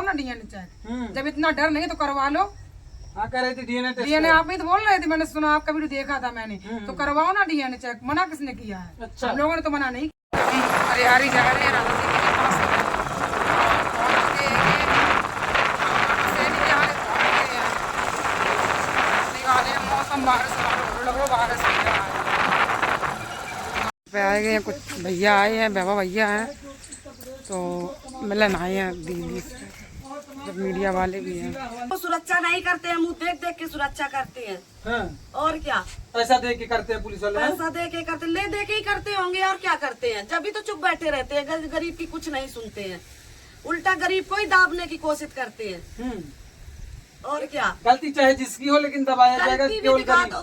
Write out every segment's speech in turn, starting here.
ना DNA check. जब इतना डर नहीं तो करवा लो। हाँ कह रहे थे डीएनए आप ही तो बोल रहे थे, मैंने सुना आपका वीडियो देखा था मैंने, तो करवाओ ना डीएनए चेक। मना किसने किया है? अच्छा। हम लोगों ने तो मना नहीं किया। हरियारी जा रहे हैं राधा जी के पास से मौसम बारिश पे आए गए हैं। कुछ भैया आए हैं, बाबा भैया हैं, तो मिलन आए हैं दिल्ली से, जब मीडिया वाले भी हैं। तो सुरक्षा नहीं करते हैं, मुंह देख देख के सुरक्षा करते हैं। हाँ। और क्या पैसा दे के करते हैं पुलिस वाले? पैसा दे के करते, ले दे के ही करते होंगे और क्या करते हैं। जब भी तो चुप बैठे रहते हैं, गरीब की कुछ नहीं सुनते हैं, उल्टा गरीब को ही दाबने की कोशिश करते हैं। और क्या, गलती चाहे जिसकी हो लेकिन दबाया जाएगा।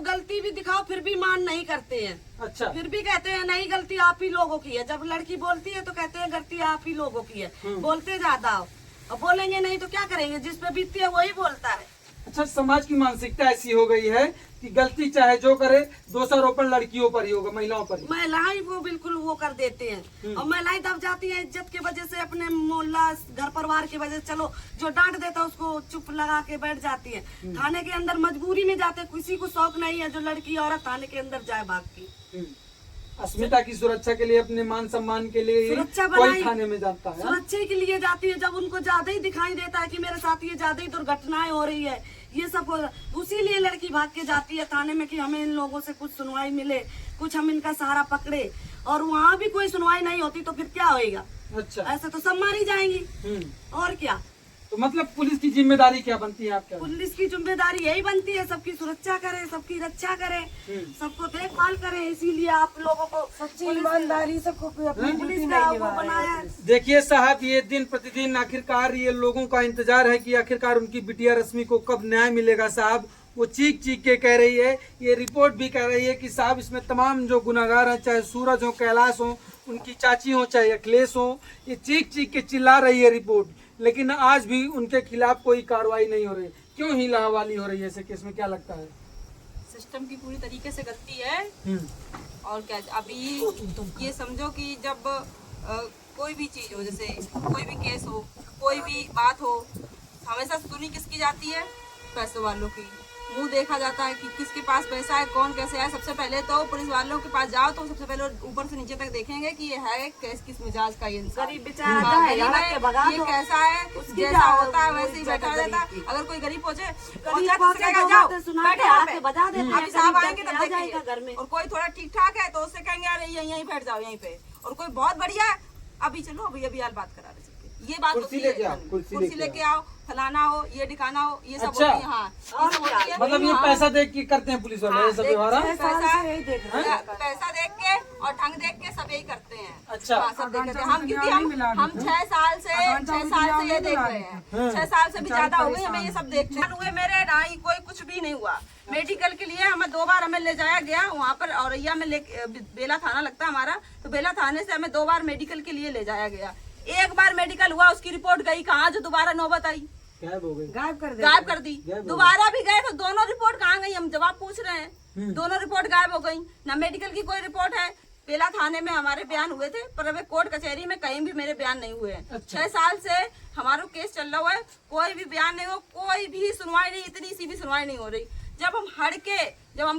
गलती भी दिखाओ फिर भी मान नहीं करते हैं। अच्छा। फिर भी कहते हैं नहीं गलती आप ही लोगों की है। जब लड़की बोलती है तो कहते हैं गलती आप ही लोगों की है। बोलते ज्यादा हो, अब बोलेंगे नहीं तो क्या करेंगे, जिस पे बीतती है वही बोलता है। अच्छा, समाज की मानसिकता ऐसी हो गई है कि गलती चाहे जो करे दोषारोपण लड़कियों पर ही होगा, महिलाओं पर ही। महिलाएं वो बिल्कुल वो कर देते हैं और महिलाएं दब जाती हैं इज्जत की वजह से, अपने मोहल्ला घर परिवार की वजह से। चलो जो डांट देता है उसको चुप लगा के बैठ जाती है। थाने के अंदर मजबूरी में जाते, किसी को शौक नहीं है जो लड़की औरत थाने के अंदर जाए भाग की। अस्मिता की सुरक्षा के लिए, अपने मान सम्मान के लिए सुरक्षा कोई थाने में जाता है। सुरक्षा के लिए जाती है जब उनको ज्यादा ही दिखाई देता है कि मेरे साथ ये ज्यादा ही दुर्घटनाएं हो रही है, ये सब हो रहा, उसी लिए लड़की भाग के जाती है थाने में कि हमें इन लोगों से कुछ सुनवाई मिले, कुछ हम इनका सहारा पकड़े। और वहाँ भी कोई सुनवाई नहीं होती तो फिर क्या होएगा? अच्छा। ऐसे तो सब मारी जाएंगी। और क्या, तो मतलब पुलिस की जिम्मेदारी क्या बनती है आपके? पुलिस की जिम्मेदारी यही बनती है सबकी सुरक्षा करे, सबकी रक्षा करे, सबको देखभाल करे। इसीलिए आप लोगों को सच्ची ईमानदारी सबको पुलिस ने आपको बनाया है। देखिए साहब, ये दिन प्रतिदिन आखिरकार ये लोगों का इंतजार है कि आखिरकार उनकी बिटिया रश्मि को कब न्याय मिलेगा। साहब वो चीख चीख के कह रही है, ये रिपोर्ट भी कह रही है कि साहब इसमें तमाम जो गुनाहगार हैं, चाहे सूरज हो, कैलाश हो, उनकी चाची हो, चाहे अखिलेश हो, ये चीख चीख के चिल्ला रही है रिपोर्ट, लेकिन आज भी उनके खिलाफ कोई कार्रवाई नहीं हो रही। क्यों ही लाहवाली हो रही है ऐसे केस में, क्या लगता है? सिस्टम की पूरी तरीके से गलती है। और क्या, अभी ये समझो कि जब कोई भी चीज हो, जैसे कोई भी केस हो, कोई भी बात हो, हमेशा सुनी किसकी जाती है? पैसों वालों की। मुंह देखा जाता है कि किसके पास पैसा है, कौन कैसे है। सबसे पहले तो पुलिस वालों के पास जाओ तो सबसे पहले ऊपर से नीचे तक देखेंगे कि ये है किस मिजाज का, ये गरीब बेचारा ये कैसा है, जैसा होता है वैसे ही बैठा रहता है। अगर कोई गरीब पहुंचे अभी साहब आएंगे तब देखेंगे घर में। और कोई थोड़ा ठीक ठाक है तो उससे कहेंगे अरे यहीं बैठ जाओ यहीं पे। और कोई बहुत बढ़िया है, अभी चलो अभी यार बात करा रहे, ये बात कुर्सी लेके आओ, फलाना हो, ये दिखाना हो, ये सब अच्छा। होती है। हाँ, मतलब ये पैसा देख के करते हैं पुलिस वाले ये सब व्यवहार? पैसा देख के और ढंग देख के सब यही करते हैं। अच्छा। सब देखते हैं हम, क्योंकि हम 6 साल से ये देख रहे हैं। 6 साल से भी ज्यादा हो गई हमें ये सब देखते हैं। हुए मेरे ना ही कोई कुछ भी नहीं हुआ। मेडिकल के लिए हमें 2 बार हमें ले जाया गया वहाँ पर औरैया में, बेला थाना लगता है हमारा, तो बेला थाने से हमें 2 बार मेडिकल के लिए ले जाया गया। एक बार मेडिकल हुआ, उसकी रिपोर्ट गई कहाँ, जो दोबारा नौबत आई गायब हो गई, गायब कर दी। दोबारा भी गए तो दोनों रिपोर्ट कहाँ गई, हम जवाब पूछ रहे हैं। दोनों रिपोर्ट गायब हो गई, ना मेडिकल की कोई रिपोर्ट है। बेला थाने में हमारे बयान हुए थे पर अभी कोर्ट कचहरी में कहीं भी मेरे बयान नहीं हुए हैं। अच्छा। 6 साल से हमारा केस चल रहा है, कोई भी बयान नहीं हो, कोई भी सुनवाई नहीं, इतनी सी भी सुनवाई नहीं हो रही। जब हम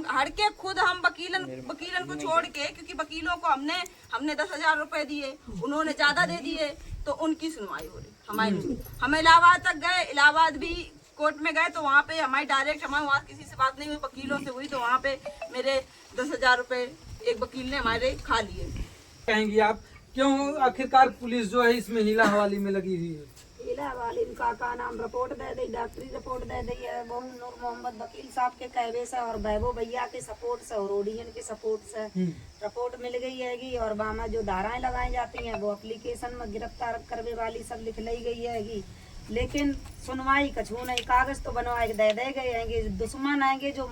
हड़ के खुद हम वकीलन को छोड़ के, क्योंकि वकीलों को हमने 10,000 रुपए दिए, उन्होंने ज्यादा दे दिए, तो उनकी सुनवाई हो रही हमारी। हम इलाहाबाद तक गए, इलाहाबाद भी कोर्ट में गए तो वहाँ पे हमारी डायरेक्ट, हमारे वहाँ किसी से बात नहीं हुई, वकीलों से हुई, तो वहाँ पे मेरे 10,000 रुपए एक वकील ने हमारे खा लिए। कहेंगी आप क्यों आखिरकार पुलिस जो है इसमें हीला हवाली में लगी हुई है? हीला वाली का नाम रिपोर्ट दे दी, डॉक्टरी रिपोर्ट दे दी है वो नूर मोहम्मद वकील साहब के कहवे से और वैभव भैया के सपोर्ट से और ओडियन के सपोर्ट से रिपोर्ट मिल गई हैगी। और वहाँ जो धाराएं लगाई जाती हैं वो एप्लीकेशन में गिरफ्तार करने वाली सब लिख ली गई हैगी, लेकिन सुनवाई कछू नहीं। कागज तो बनवाए दे गए हैंगे, दुश्मन आएंगे जो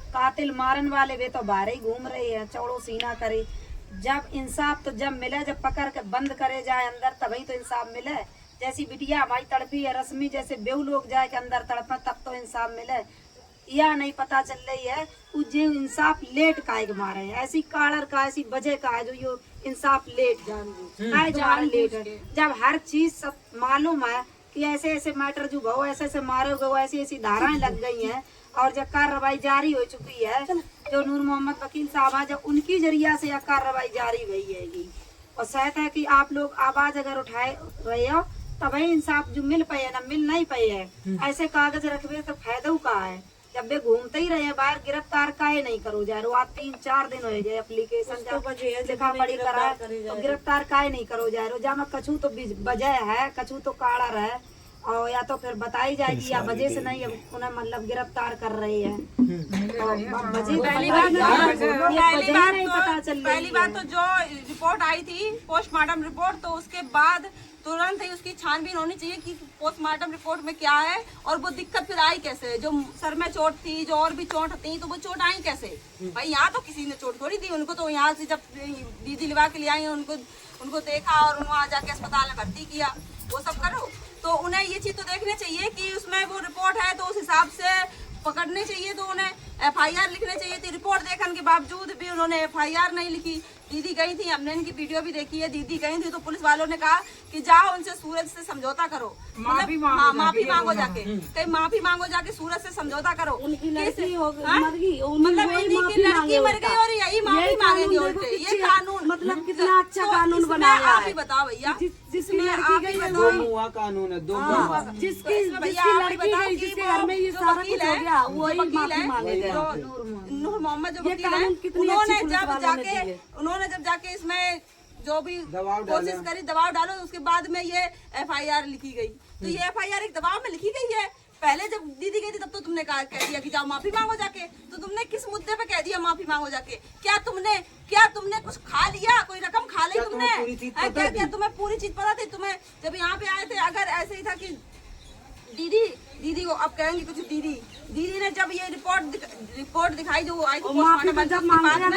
कातिल मारन वाले वे तो बाहर ही घूम रहे हैं चौड़ो सीना करे। जब इंसाफ तो जब मिले, जब पकड़ के बंद करे जाए अंदर तभी तो इंसाफ मिले। जैसी बिटिया हमारी तड़पी है रश्मि, जैसे बेऊ लोग जाए के अंदर तड़पे तब तो इंसाफ मिले। यह नहीं पता चल रही है जो इंसाफ लेट काहे मारे हैं, ऐसी कालर का ऐसी वजह का है जो ये इंसाफ लेट लेट है। जब हर चीज सब मालूम है कि ऐसे ऐसे मैटर जो भाव ऐसे ऐसे मारे गए, ऐसी ऐसी धाराएं लग गई हैं और जब कार्रवाई जारी हो चुकी है, जो नूर मोहम्मद वकील साहब है जब उनकी जरिया से यह कार्रवाई जारी हुई हैगी। और शायद है कि आप लोग आवाज अगर उठाए रहे हो तभी इंसाफ जो मिल पाए ना मिल नहीं पाए है। ऐसे कागज रखवे तो फायदा का है, जब वे घूमते ही रहे बाहर गिरफ्तार काहे नहीं करो जा रहे। आज 3-4 दिन हो गए एप्लीकेशन लिखा पड़ी करा तो गिरफ्तार काहे नहीं करो जा रहे। जहाँ कछु तो वजह है, कछु तो काड़ा रहे और या तो फिर बताई जाएगी या वजह से नहीं उन्हें मतलब गिरफ्तार कर रहे हैं। पहली बात तो जो रिपोर्ट आई थी पोस्टमार्टम रिपोर्ट, तो उसके बाद तुरंत ही उसकी छानबीन होनी चाहिए कि पोस्टमार्टम रिपोर्ट में क्या है और वो दिक्कत फिर आई कैसे। जो सर में चोट थी, जो और भी चोट थी, तो वो चोट आई कैसे भाई। यहाँ तो किसी ने चोट थोड़ी दी उनको, तो यहाँ से जब दीदी लिवा के लिए आई उनको देखा और वहाँ जाके अस्पताल में भर्ती किया, वो सब करो। तो उन्हें ये चीज तो देखनी चाहिए कि उसमें वो रिपोर्ट है तो उस हिसाब से पकड़ने चाहिए, तो उन्हें FIR लिखने चाहिए थी। रिपोर्ट देखने के बावजूद भी उन्होंने FIR नहीं लिखी। दीदी गई थी, हमने इनकी वीडियो भी देखी है, दीदी गई थी तो पुलिस वालों ने कहा कि जाओ उनसे सूरज से समझौता करो, माफी मांगो जाके, कहीं माफी मांगो जाके सूरज से समझौता करो। उनकी लड़की मतलब इन्हीं की लड़की मर गई और यही माफी मांगेगी उनसे। ये कानून मतलब कितना अच्छा कानून बनाया आप ही बताओ भैया, जिसकी लड़की गई है दो मुआ कानून है, दो मुआ। जिसकी लड़की गई जिसके घर में ये सारा कुछ हो गया वही माफी मांगेगा। नूर मोहम्मद जो वकील है, उन्होंने जब जाके इसमें जो भी कोशिश करी दबाव डालो, उसके बाद में ये FIR लिखी गई। तो ये FIR एक दबाव में लिखी गई है। पहले जब दीदी गई थी तब तो तुमने कह दिया कि जाओ माफी मांगो जाके, तो तुमने किस मुद्दे पे कह दिया माफी मांगो जाके? क्या तुमने कुछ खा लिया, कोई रकम खा ली तुमने? क्या तुम्हें पूरी चीज पता थी? तुम्हें जब यहाँ पे आए थे अगर ऐसे ही था कि दीदी को अब कहेंगे कुछ, दीदी ने जब ये रिपोर्ट दिखाई जो आई थी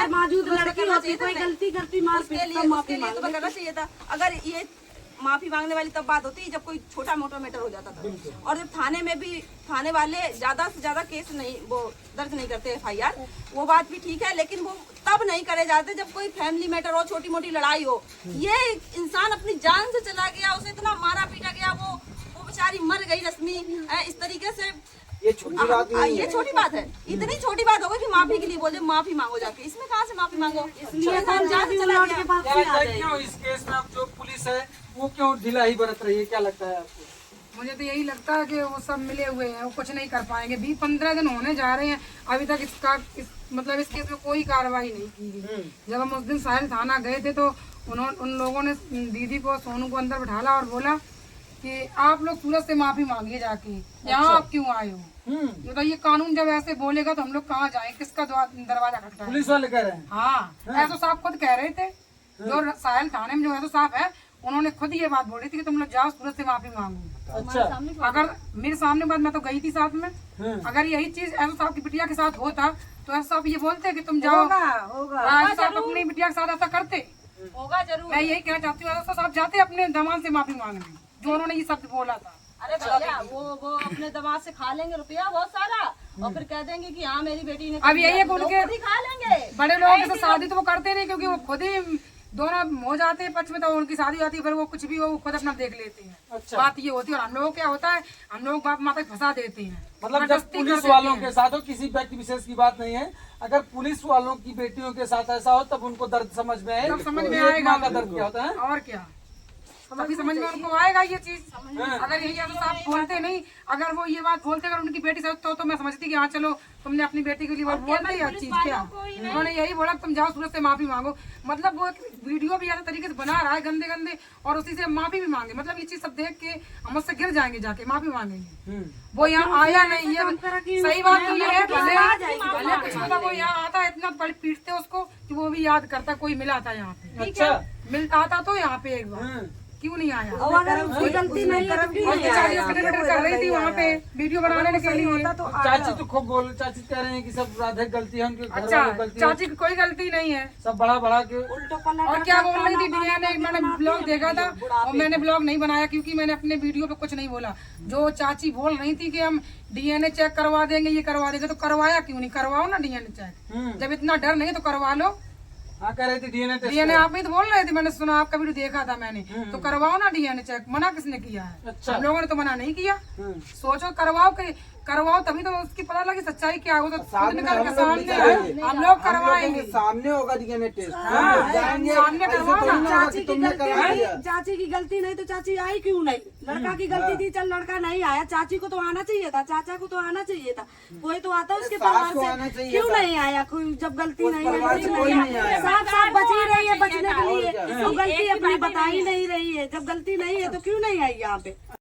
मौजूद लड़की होती कोई गलती करती उसके लिए तो करना चाहिए था। अगर ये माफी मांगने वाली तब बात होती जब कोई छोटा मोटा मैटर हो जाता था। और जब थाने में भी थाने वाले ज्यादा से ज्यादा केस नहीं वो दर्ज नहीं करते FIR, वो बात भी ठीक है, लेकिन वो तब नहीं करे जाते जब कोई फैमिली मैटर हो, छोटी मोटी लड़ाई हो। ये इंसान अपनी जान से चला गया, उसे इतना मारा पीटा गया, वो बेचारी मर गई रश्मि इस तरीके से। ये छोटी बात नहीं है, ये छोटी बात है, इतनी छोटी बात हो गई कि माफी के लिए बोले माफी मांगो जाके। इसमें कहाँ से माफी मांगो? इसलिए क्यों इस केस में अब जो पुलिस है वो क्यों ढिलाई बरत रही है, क्या लगता है आपको? मुझे तो यही लगता है कि वो सब मिले हुए हैं, वो कुछ नहीं कर पाएंगे। 15 दिन होने जा रहे हैं, अभी तक मतलब इस केस में कोई कार्रवाई नहीं की गई। जब हम उस दिन साहिल थाना गए थे तो उन लोगों ने दीदी को, सोनू को अंदर बिठाला और बोला कि आप लोग सूरज से माफी मांगिए जाके, यहाँ आप क्यों आए हो? तो ये कानून जब ऐसे बोलेगा तो हम लोग कहाँ जाए, किसका दरवाजा खटका? पुलिस वाले कह रहे हैं। हाँ, ऐसो साहब खुद कह रहे थे, जो साहिल थाने में जो ऐसो साहब है उन्होंने खुद ये बात बोली थी कि तुम लोग जाओ सूरज से माफी मांगो। अच्छा, अगर मेरे सामने बात, मैं तो गई थी साथ में, अगर यही चीज ऐसा साहब की बिटिया के साथ होता तो ऐसा साहब ये बोलते कि तुम जाओ, साहब अपनी बिटिया के साथ ऐसा करते होगा जरूर। मैं यही कहना चाहती हूँ, ऐसा साहब जाते अपने दमाद से माफी मांगने जो उन्होंने ये शब्द बोला था। अरे भैया वो अपने दमाद से खा लेंगे रुपया बहुत सारा और फिर कह देंगे कि हाँ मेरी बेटी ने, अब यही है उनके खा लेंगे। बड़े लोगों से शादी तो वो करते नहीं, क्योंकि वो खुद ही दोनों हो जाते हैं पक्ष में, तो उनकी शादी होती है, फिर वो कुछ भी वो खुद अपना देख लेते हैं। अच्छा। बात ये होती है। और हम लोगों क्या होता है, हम लोग बाप माता फंसा देते हैं। मतलब जब पुलिस वालों के साथ हो, किसी व्यक्ति विशेष की बात नहीं है, अगर पुलिस वालों की बेटियों के साथ ऐसा हो तब उनको दर्द समझ में आए, समझ में आएगा का दर्द क्या होता है और क्या, तभी समझ में उनको आएगा ये चीज। अगर यही तो साहब बोलते नहीं, अगर वो ये बात बोलते अगर उनकी बेटी से तो मैं समझती कि हाँ चलो तुमने अपनी बेटी के लिए बात बोल दी हर चीज। क्या उन्होंने यही बोला तुम जाओ सूरज से माफी मांगो, मतलब वो एक वीडियो भी ऐसे तरीके से बना रहा है गंदे गंदे, और उसी से माफी भी मांगे। मतलब ये चीज सब देख के हम उससे गिर जाएंगे, जाके माफी मांगेंगे। वो यहाँ आया नहीं है, सही बात तो ये है, भले कुछ होता वो यहाँ आता है, इतना बड़ी पीटते उसको कि वो भी याद करता कोई मिला था यहाँ पे। अच्छा, मिलता आता तो यहाँ पे एक बार क्यों नहीं आया? अगर उसकी गलती नहीं है कर रही थी वहाँ पे वीडियो बनाने के लिए होता तो। चाची तो खूब बोल, चाची कह रहे हैं कि सब राधे गलती है उनके घर अच्छा, वालों की गलती है। चाची की कोई गलती नहीं है, सब बड़ा के और क्या बोल रही थी डीएनए, मैंने ब्लॉग देखा था और मैंने ब्लॉग नहीं बनाया क्योंकि मैंने अपने वीडियो पे कुछ नहीं बोला। जो चाची बोल रही थी कि हम डीएनए चेक करवा देंगे, ये करवा देंगे, तो करवाया क्यों नहीं? करवाओ ना डीएनए चेक, जब इतना डर नहीं तो करवा लो। हाँ कह रही थी डीएनए टेस्ट। डीएनए आप ही तो बोल रहे थे, मैंने सुना आपका वीडियो देखा था मैंने। तो करवाओ ना डीएनए चेक, मना किसने किया है? अच्छा। हम लोगों ने तो मना नहीं किया। सोचो करवाओ करवाओ तभी तो उसकी पता लगी सच्चाई क्या हो। तो खुद निकल के सामने आए, हम लोग करवाएंगे, सामने होगा डीएनए टेस्ट। सामने करवाओ ना। चाची की गलती नहीं, चाची की गलती नहीं तो चाची आई क्यों नहीं? लड़का की गलती थी, चल लड़का नहीं आया, चाची को तो आना चाहिए था, चाचा को तो आना चाहिए था, कोई तो आता उसके परिवार से, क्यों नहीं आया? कोई जब गलती नहीं है, साफ साफ बच ही रही है बचने के लिए, तो गलती अपनी बता ही नहीं रही है। जब गलती नहीं है तो क्यों नहीं आई यहाँ पे?